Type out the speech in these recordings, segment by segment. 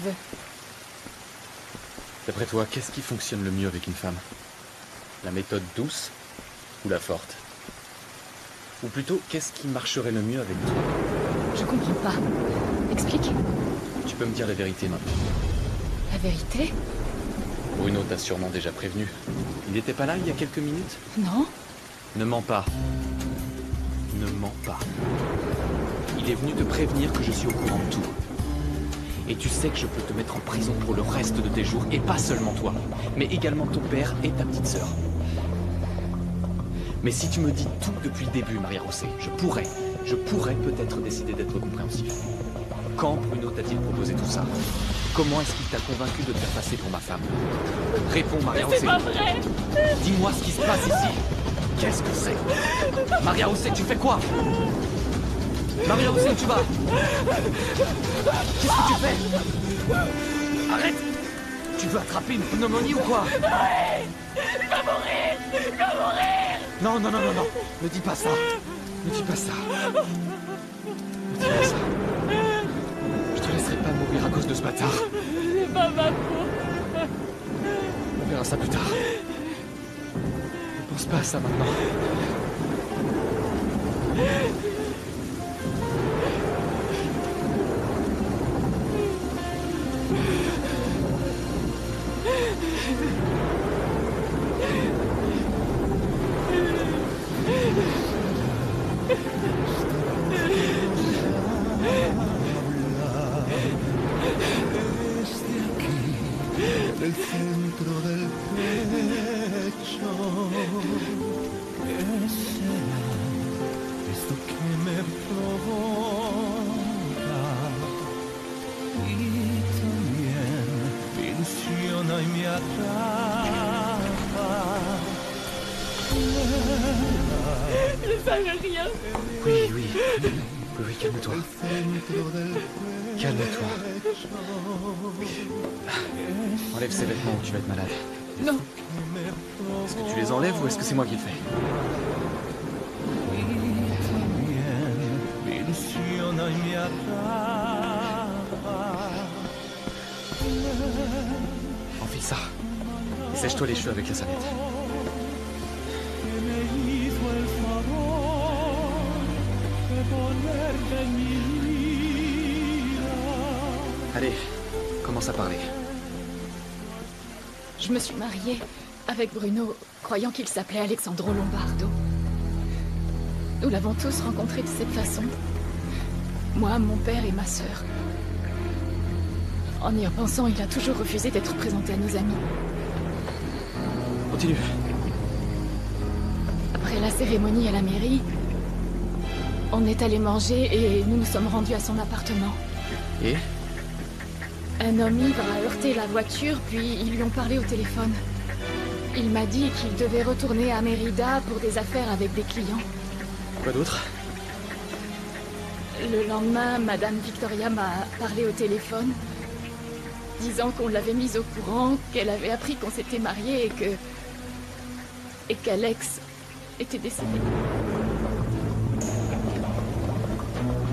veux. D'après toi, qu'est-ce qui fonctionne le mieux avec une femme? La méthode douce ou la forte? Ou plutôt, qu'est-ce qui marcherait le mieux avec toi? Je comprends pas. Explique. Tu peux me dire la vérité maintenant. La vérité? Bruno t'a sûrement déjà prévenu. Il n'était pas là il y a quelques minutes? Non. Ne mens pas. Ne mens pas. Il est venu te prévenir que je suis au courant de tout. Et tu sais que je peux te mettre en prison pour le reste de tes jours, et pas seulement toi, mais également ton père et ta petite sœur. Mais si tu me dis tout depuis le début, Maria José, je pourrais peut-être décider d'être compréhensif. Quand Bruno t'a-t-il proposé tout ça? Comment est-ce qu'il t'a convaincu de te faire passer pour ma femme? Réponds, Maria José. C'est pas vrai. Dis-moi ce qui se passe ici. Qu'est-ce que c'est? Maria José, tu fais quoi? Maria José, où tu vas? Qu'est-ce que tu fais? Arrête! Tu veux attraper une pneumonie ou quoi? Il va mourir. Il va mourir. Non, non, non, non, non. Ne dis pas ça. Ne dis pas ça. Ne dis pas ça. Je te laisserai pas mourir à cause de ce bâtard. C'est pas ma faute. On verra ça plus tard. Ne pense pas à ça maintenant. Del centro del pecho, ¿qué será esto que me provoca? Y también me ilusiona y me atrapa. Je savais rien. Oui, oui. Oui, calme-toi. Calme-toi. Enlève ces vêtements ou tu vas être malade. Non. Est-ce que tu les enlèves ou est-ce que c'est moi qui le fais? Enfile ça. Et sèche-toi les cheveux avec la serviette. Allez, commence à parler. Je me suis mariée avec Bruno, croyant qu'il s'appelait Alexandro Lombardo. Nous l'avons tous rencontré de cette façon. Moi, mon père et ma sœur. En y repensant, il a toujours refusé d'être présenté à nos amis. Continue. Après la cérémonie à la mairie, on est allé manger et nous nous sommes rendus à son appartement. Et? Un homme ivre a heurté la voiture, puis ils lui ont parlé au téléphone. Il m'a dit qu'il devait retourner à Mérida pour des affaires avec des clients. Quoi d'autre? Le lendemain, Madame Victoria m'a parlé au téléphone, disant qu'on l'avait mise au courant, qu'elle avait appris qu'on s'était mariés et qu'Alex était décédé.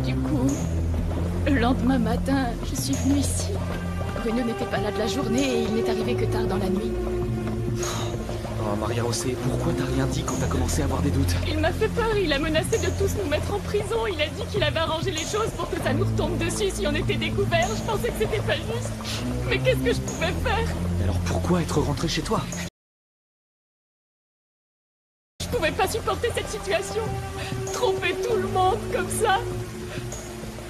Du coup, le lendemain matin, je suis venue ici. Bruno n'était pas là de la journée et il n'est arrivé que tard dans la nuit. Oh, Maria José, pourquoi t'as rien dit quand t'as commencé à avoir des doutes? Il m'a fait peur, il a menacé de tous nous mettre en prison. Il a dit qu'il avait arrangé les choses pour que ça nous retombe dessus si on était découverts. Je pensais que c'était pas juste. Mais qu'est-ce que je pouvais faire? Mais alors pourquoi être rentré chez toi? Je pouvais pas supporter cette situation. Tromper tout le monde comme ça.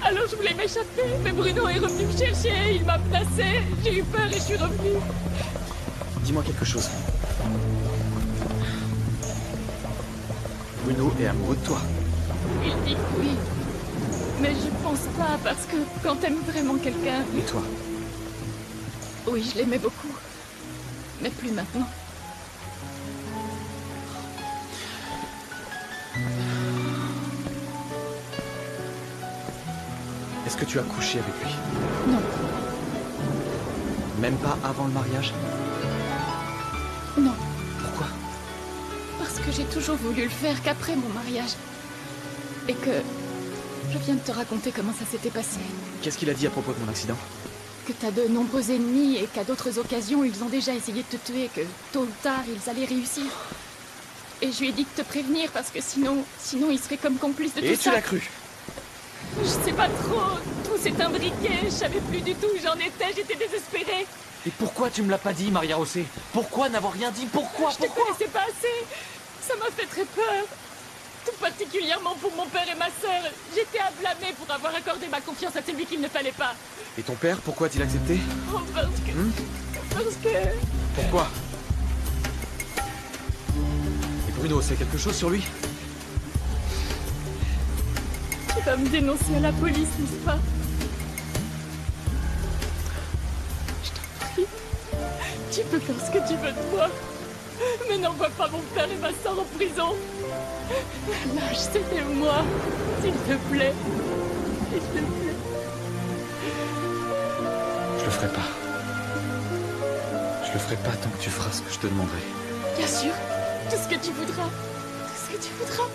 Alors je voulais m'échapper, mais Bruno est revenu me chercher, il m'a menacé. J'ai eu peur et je suis revenue. Dis-moi quelque chose. Bruno est amoureux de toi. Il dit que oui. Mais je pense pas, parce que quand t'aimes vraiment quelqu'un... Et toi? Oui, je l'aimais beaucoup. Mais plus maintenant. Est-ce que tu as couché avec lui? Non. Même pas avant le mariage? Non. Pourquoi? Parce que j'ai toujours voulu le faire qu'après mon mariage. Et que... Je viens de te raconter comment ça s'était passé. Qu'est-ce qu'il a dit à propos de mon accident? que t'as de nombreux ennemis et qu'à d'autres occasions, ils ont déjà essayé de te tuer, que tôt ou tard, ils allaient réussir. Et je lui ai dit de te prévenir parce que sinon il serait comme complice de tout ça. Et tu l'as cru? Je sais pas trop, tout s'est imbriqué, je savais plus du tout où j'en étais, j'étais désespérée. Et pourquoi tu me l'as pas dit, Maria José? Pourquoi n'avoir rien dit? Pourquoi? Je te connaissais pas assez. Ça m'a fait très peur. Tout particulièrement pour mon père et ma sœur. J'étais à blâmer pour avoir accordé ma confiance à celui qu'il ne fallait pas. Et ton père, pourquoi a-t-il accepté? Oh, parce que... Pourquoi? Et Bruno, c'est quelque chose sur lui? Tu vas me dénoncer à la police, n'est-ce pas? Je t'en prie. Tu peux faire ce que tu veux de moi. Mais n'envoie pas mon père et ma sœur en prison. Lâche, c'était moi. S'il te plaît. S'il te plaît. Je le ferai pas. Je le ferai pas tant que tu feras ce que je te demanderai. Bien sûr. Tout ce que tu voudras. Tout ce que tu voudras.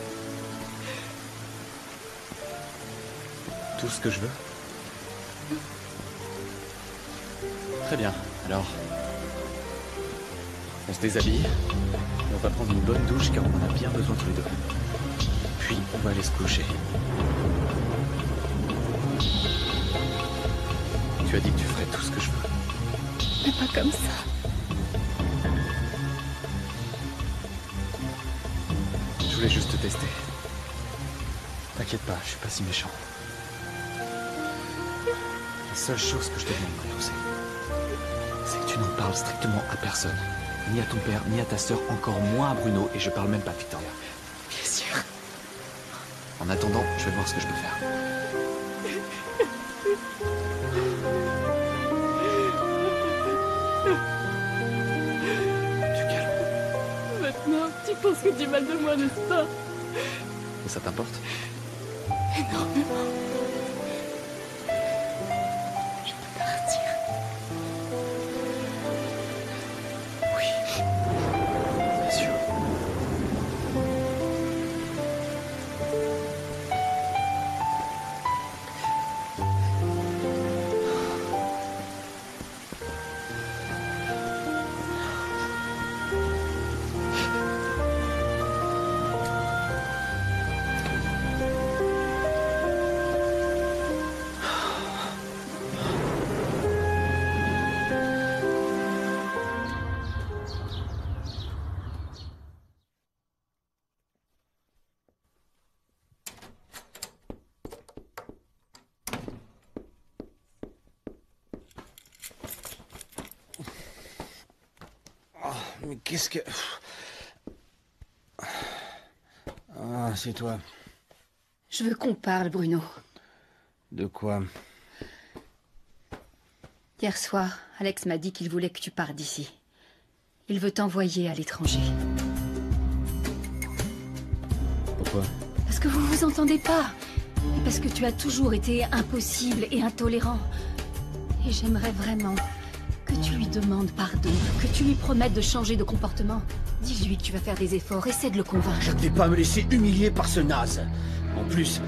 Tout ce que je veux? Très bien, alors... On se déshabille, et on va prendre une bonne douche car on en a bien besoin tous les deux. Puis on va aller se coucher. Tu as dit que tu ferais tout ce que je veux. Mais pas comme ça. Je voulais juste te tester. T'inquiète pas, je suis pas si méchant. La seule chose que je te demande, Maria José, c'est que tu n'en parles strictement à personne. Ni à ton père, ni à ta sœur, encore moins à Bruno, et je parle même pas de Victoria. Bien sûr. En attendant, je vais voir ce que je peux faire. Tu calmes. Maintenant, tu penses que du mal de moi, n'est-ce pas? Et ça t'importe? Énormément. Je peux partir. Oui. Bien sûr. Mais qu'est-ce que... Ah, c'est toi. Je veux qu'on parle, Bruno. De quoi? Hier soir, Alex m'a dit qu'il voulait que tu partes d'ici. Il veut t'envoyer à l'étranger. Pourquoi? Parce que vous vous entendez pas. Et parce que tu as toujours été impossible et intolérant. Et j'aimerais vraiment que tu lui demandes pardon, que tu lui promettes de changer de comportement. Dis-lui que tu vas faire des efforts, essaie de le convaincre. Je ne vais pas me laisser humilier par ce naze. En plus,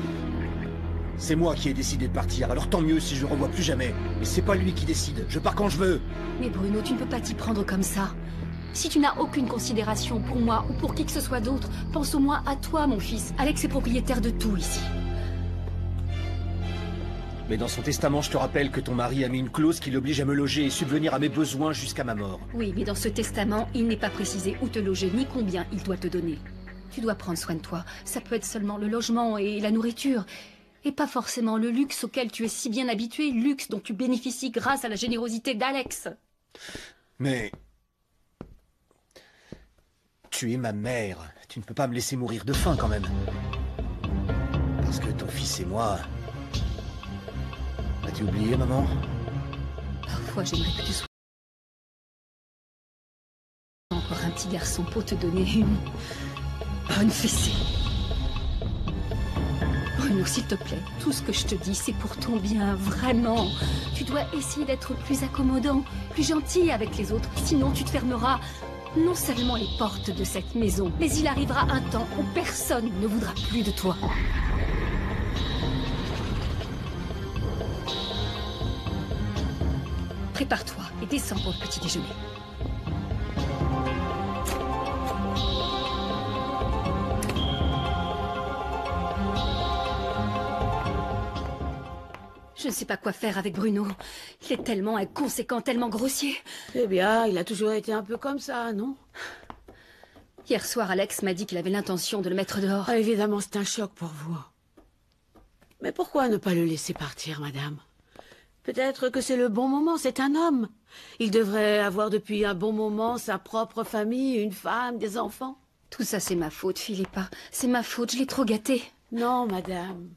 c'est moi qui ai décidé de partir, alors tant mieux si je le revois plus jamais. Mais c'est pas lui qui décide, je pars quand je veux. Mais Bruno, tu ne peux pas t'y prendre comme ça. Si tu n'as aucune considération pour moi ou pour qui que ce soit d'autre, pense au moins à toi, mon fils. Alex est propriétaire de tout ici. Mais dans son testament, je te rappelle que ton mari a mis une clause qui l'oblige à me loger et subvenir à mes besoins jusqu'à ma mort. Oui, mais dans ce testament, il n'est pas précisé où te loger ni combien il doit te donner. Tu dois prendre soin de toi. Ça peut être seulement le logement et la nourriture. Et pas forcément le luxe auquel tu es si bien habitué, luxe dont tu bénéficies grâce à la générosité d'Alex. Mais... tu es ma mère. Tu ne peux pas me laisser mourir de faim quand même. Parce que ton fils et moi... As-tu oublié, maman? Parfois, j'aimerais que tu sois encore un petit garçon pour te donner une bonne fessée. Bruno, s'il te plaît, tout ce que je te dis, c'est pour ton bien, vraiment. Tu dois essayer d'être plus accommodant, plus gentil avec les autres, sinon tu te fermeras non seulement les portes de cette maison, mais il arrivera un temps où personne ne voudra plus de toi. prépare-toi et descends pour le petit déjeuner. Je ne sais pas quoi faire avec Bruno. Il est tellement inconséquent, tellement grossier. Eh bien, il a toujours été un peu comme ça, non? Hier soir, Alex m'a dit qu'il avait l'intention de le mettre dehors. Ah, évidemment, c'est un choc pour vous. Mais pourquoi ne pas le laisser partir, madame? Peut-être que c'est le bon moment, c'est un homme. Il devrait avoir depuis un bon moment sa propre famille, une femme, des enfants. Tout ça, c'est ma faute, Philippa. C'est ma faute, je l'ai trop gâté. Non, madame.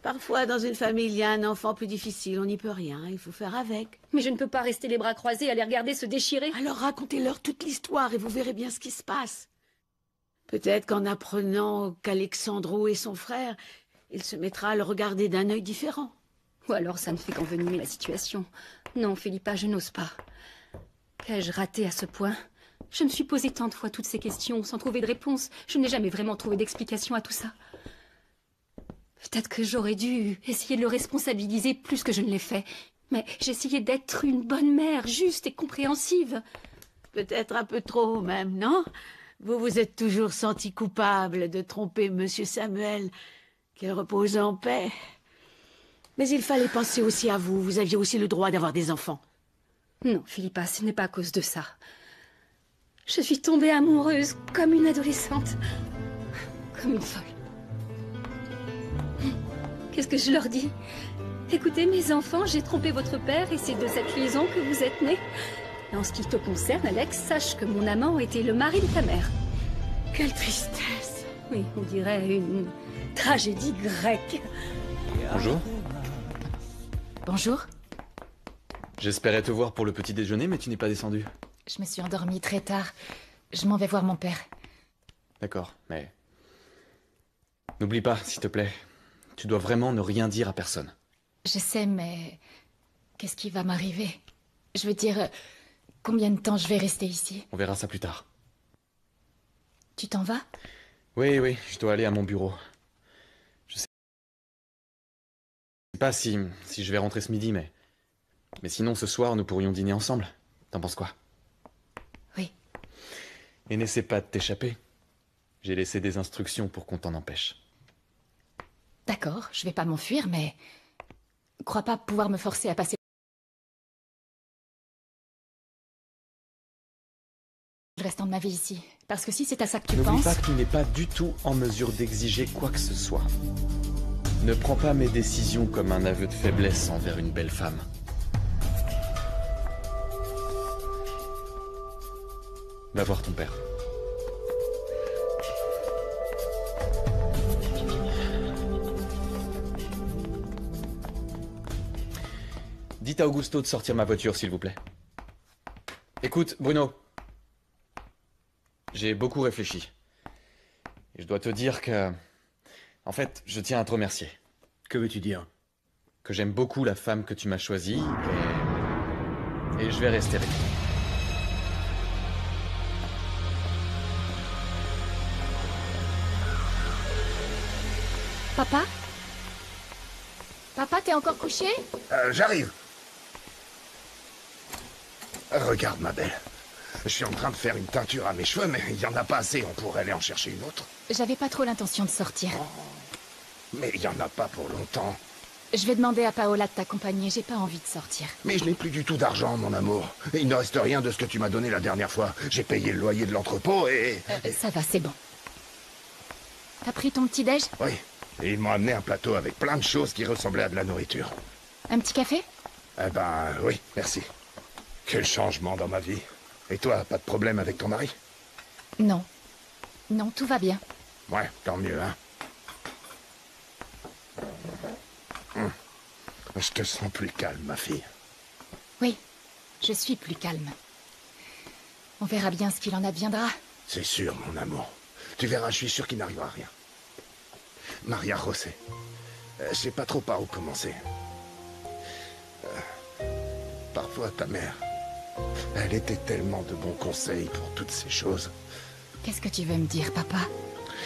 Parfois, dans une famille, il y a un enfant plus difficile. On n'y peut rien, il faut faire avec. Mais je ne peux pas rester les bras croisés à les regarder se déchirer. Alors racontez-leur toute l'histoire et vous verrez bien ce qui se passe. Peut-être qu'en apprenant qu'Alexandro est son frère, il se mettra à le regarder d'un œil différent. Ou alors ça ne fait qu'envenimer la situation. Non, Philippa, je n'ose pas. Qu'ai-je raté à ce point? Je me suis posé tant de fois toutes ces questions sans trouver de réponse. Je n'ai jamais vraiment trouvé d'explication à tout ça. Peut-être que j'aurais dû essayer de le responsabiliser plus que je ne l'ai fait. Mais j'essayais d'être une bonne mère, juste et compréhensive. Peut-être un peu trop même, non? Vous vous êtes toujours senti coupable de tromper Monsieur Samuel. Qu'il repose en paix. Mais il fallait penser aussi à vous. Vous aviez aussi le droit d'avoir des enfants. Non, Philippa, ce n'est pas à cause de ça. Je suis tombée amoureuse comme une adolescente. Comme une folle. Qu'est-ce que je leur dis? Écoutez, mes enfants, j'ai trompé votre père et c'est de cette liaison que vous êtes nés. Et en ce qui te concerne, Alex, sache que mon amant était le mari de ta mère. Quelle tristesse. Oui, on dirait une tragédie grecque. Bonjour. Bonjour. J'espérais te voir pour le petit déjeuner, mais tu n'es pas descendu. Je me suis endormie très tard. Je m'en vais voir mon père. D'accord, mais... N'oublie pas, s'il te plaît. Tu dois vraiment ne rien dire à personne. Je sais, mais... Qu'est-ce qui va m'arriver? Je veux dire, combien de temps je vais rester ici? On verra ça plus tard. Tu t'en vas? Oui, je dois aller à mon bureau. Je sais pas si je vais rentrer ce midi, mais sinon ce soir nous pourrions dîner ensemble. T'en penses quoi? Oui. Et n'essaie pas de t'échapper. J'ai laissé des instructions pour qu'on t'en empêche. D'accord, je vais pas m'enfuir, mais... Crois pas pouvoir me forcer à passer le restant de ma vie ici. Parce que si c'est à ça que tu N'oublie penses... pas que tu n'es pas du tout en mesure d'exiger quoi que ce soit. Ne prends pas mes décisions comme un aveu de faiblesse envers une belle femme. Va voir ton père. Dites à Augusto de sortir ma voiture, s'il vous plaît. Écoute, Bruno. J'ai beaucoup réfléchi. Et je dois te dire que... En fait, je tiens à te remercier. Que veux-tu dire? Que j'aime beaucoup la femme que tu m'as choisie et je vais rester avec toi. Papa? Papa, t'es encore couché? J'arrive. Regarde, ma belle. Je suis en train de faire une teinture à mes cheveux, mais il n'y en a pas assez, on pourrait aller en chercher une autre. J'avais pas trop l'intention de sortir. Mais il n'y en a pas pour longtemps. Je vais demander à Paola de t'accompagner, j'ai pas envie de sortir. Mais je n'ai plus du tout d'argent, mon amour. Et il ne reste rien de ce que tu m'as donné la dernière fois. J'ai payé le loyer de l'entrepôt et... Ça va, c'est bon. T'as pris ton petit-déj? Oui. Et ils m'ont amené un plateau avec plein de choses qui ressemblaient à de la nourriture. Un petit café? Eh ben, oui, merci. Quel changement dans ma vie. Et toi, pas de problème avec ton mari? Non. Non, tout va bien. Ouais, tant mieux, hein. Je te sens plus calme, ma fille. Oui, je suis plus calme. On verra bien ce qu'il en adviendra. C'est sûr, mon amour. Tu verras, je suis sûr qu'il n'arrivera rien. Maria José. Je sais pas trop par où commencer. Parfois, ta mère... Elle était tellement de bons conseils pour toutes ces choses. Qu'est-ce que tu veux me dire, papa?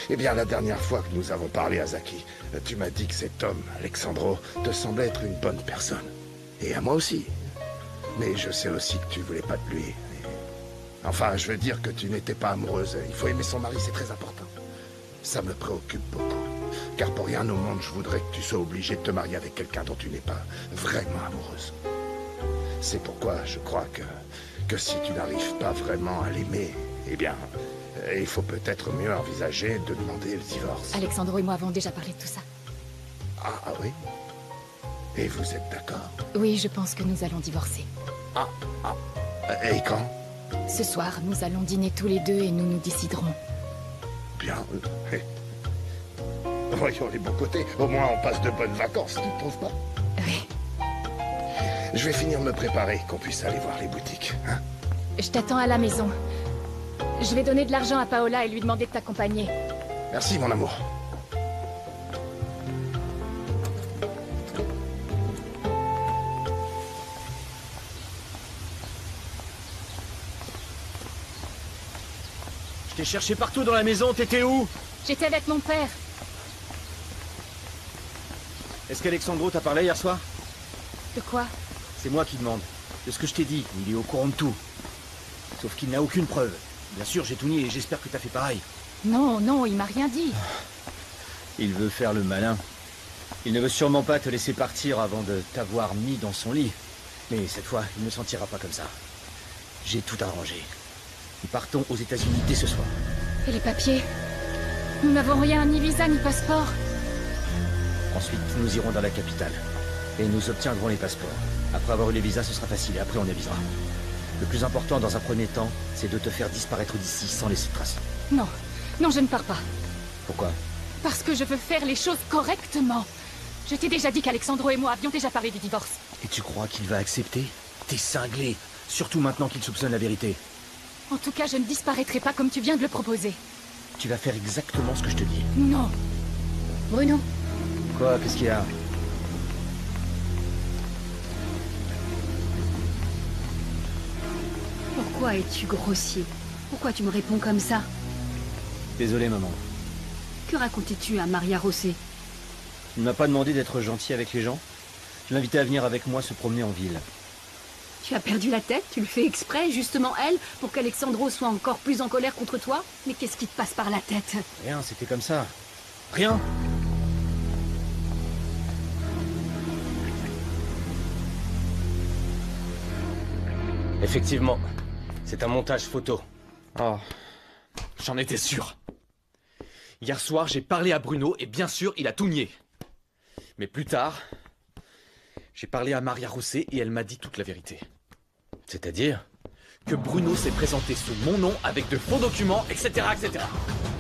Eh bien, la dernière fois que nous avons parlé à Zaki, tu m'as dit que cet homme, Alexandro, te semblait être une bonne personne. Et à moi aussi. Mais je sais aussi que tu voulais pas de lui. Enfin, je veux dire que tu n'étais pas amoureuse. Il faut aimer son mari, c'est très important. Ça me préoccupe beaucoup. Car pour rien au monde, je voudrais que tu sois obligée de te marier avec quelqu'un dont tu n'es pas vraiment amoureuse. C'est pourquoi je crois que si tu n'arrives pas vraiment à l'aimer, eh bien, il faut peut-être mieux envisager de demander le divorce. Alexandro et moi avons déjà parlé de tout ça. Ah oui? Et vous êtes d'accord? Oui, je pense que nous allons divorcer. Et quand? Ce soir, nous allons dîner tous les deux et nous nous déciderons. Bien. Voyons les bons côtés. Au moins, on passe de bonnes vacances, tu ne trouves pas? Oui. Je vais finir de me préparer, qu'on puisse aller voir les boutiques, hein? Je t'attends à la maison. Je vais donner de l'argent à Paola et lui demander de t'accompagner. Merci, mon amour. Je t'ai cherché partout dans la maison, t'étais où? J'étais avec mon père. Est-ce qu'Alexandro t'a parlé hier soir? De quoi? C'est moi qui demande. De ce que je t'ai dit, il est au courant de tout. Sauf qu'il n'a aucune preuve. Bien sûr, j'ai tout nié et j'espère que t'as fait pareil. Non, non, il m'a rien dit. Il veut faire le malin. Il ne veut sûrement pas te laisser partir avant de t'avoir mis dans son lit. Mais cette fois, il ne s'en tirera pas comme ça. J'ai tout arrangé. Nous partons aux États-Unis dès ce soir. Et les papiers? Nous n'avons rien, ni visa, ni passeport. Ensuite, nous irons dans la capitale. Et nous obtiendrons les passeports. Après avoir eu les visas, ce sera facile et après on avisera. Le plus important dans un premier temps, c'est de te faire disparaître d'ici sans laisser de traces. Non, non, je ne pars pas. Pourquoi? Parce que je veux faire les choses correctement. Je t'ai déjà dit qu'Alexandro et moi avions déjà parlé du divorce. Et tu crois qu'il va accepter? T'es cinglé. Surtout maintenant qu'il soupçonne la vérité. En tout cas, je ne disparaîtrai pas comme tu viens de le proposer. Tu vas faire exactement ce que je te dis. Non. Bruno. Quoi? Qu'est-ce qu'il y a? Pourquoi es-tu grossier? Pourquoi tu me réponds comme ça? Désolé, maman. Que racontais-tu à Maria José? Tu ne m'as pas demandé d'être gentil avec les gens. Je l'invitais à venir avec moi se promener en ville. Tu as perdu la tête? Tu le fais exprès, justement elle, pour qu'Alexandro soit encore plus en colère contre toi? Mais qu'est-ce qui te passe par la tête? Rien, c'était comme ça. Rien. Effectivement, c'est un montage photo. Oh, j'en étais sûr. Hier soir, j'ai parlé à Bruno et bien sûr, il a tout nié. Mais plus tard, j'ai parlé à Maria José et elle m'a dit toute la vérité. C'est-à-dire que Bruno s'est présenté sous mon nom avec de faux documents, etc., etc.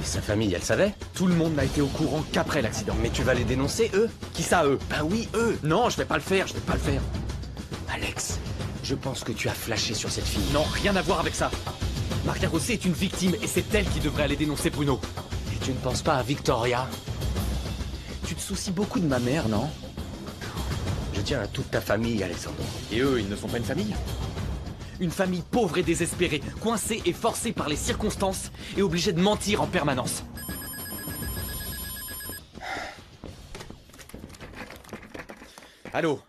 Et sa famille, elle savait? Tout le monde n'a été au courant qu'après l'accident. Mais tu vas les dénoncer, eux? Qui ça, eux? Ben oui, eux! Non, je vais pas le faire, je vais pas le faire. Alex, je pense que tu as flashé sur cette fille. Non, rien à voir avec ça. Maria José est une victime et c'est elle qui devrait aller dénoncer Bruno. Et tu ne penses pas à Victoria? Tu te soucies beaucoup de ma mère, non? Je tiens à toute ta famille, Alexandre. Et eux, ils ne sont pas une famille? Une famille pauvre et désespérée, coincée et forcée par les circonstances et obligée de mentir en permanence. Allô?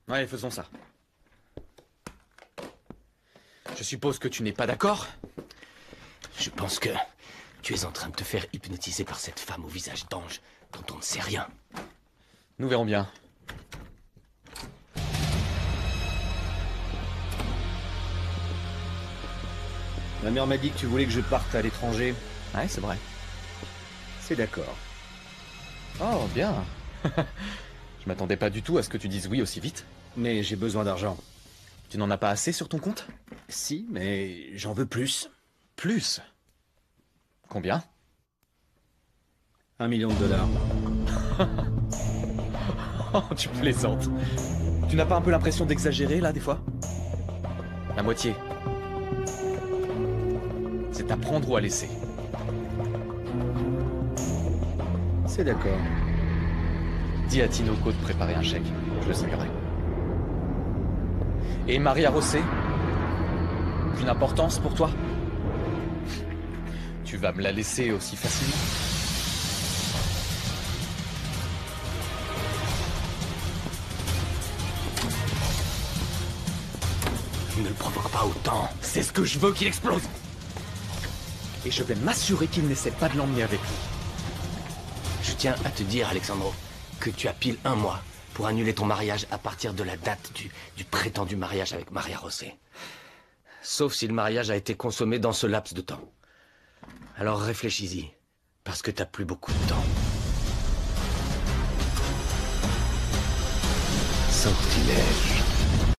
Ouais, faisons ça. Je suppose que tu n'es pas d'accord? Je pense que tu es en train de te faire hypnotiser par cette femme au visage d'ange dont on ne sait rien. Nous verrons bien. Ma mère m'a dit que tu voulais que je parte à l'étranger. Ouais, c'est vrai. C'est d'accord. Oh, bien. Je m'attendais pas du tout à ce que tu dises oui aussi vite. Mais j'ai besoin d'argent. Tu n'en as pas assez sur ton compte? Si, mais j'en veux plus. Plus? Combien? 1 million de dollars. Oh, tu plaisantes. Tu n'as pas un peu l'impression d'exagérer, là, des fois? La moitié. C'est à prendre ou à laisser. C'est d'accord. Dis à Tinoco de préparer un chèque. Je le saluerai. Et Maria José? Aucune importance pour toi? Tu vas me la laisser aussi facilement? ne le provoques pas autant. C'est ce que je veux qu'il explose. Et je vais m'assurer qu'il n'essaie pas de l'emmener avec lui. Je tiens à te dire, Alexandro, que tu as pile 1 mois pour annuler ton mariage à partir de la date du prétendu mariage avec Maria José. Sauf si le mariage a été consommé dans ce laps de temps. Alors réfléchis-y, parce que t'as plus beaucoup de temps. Sortilège.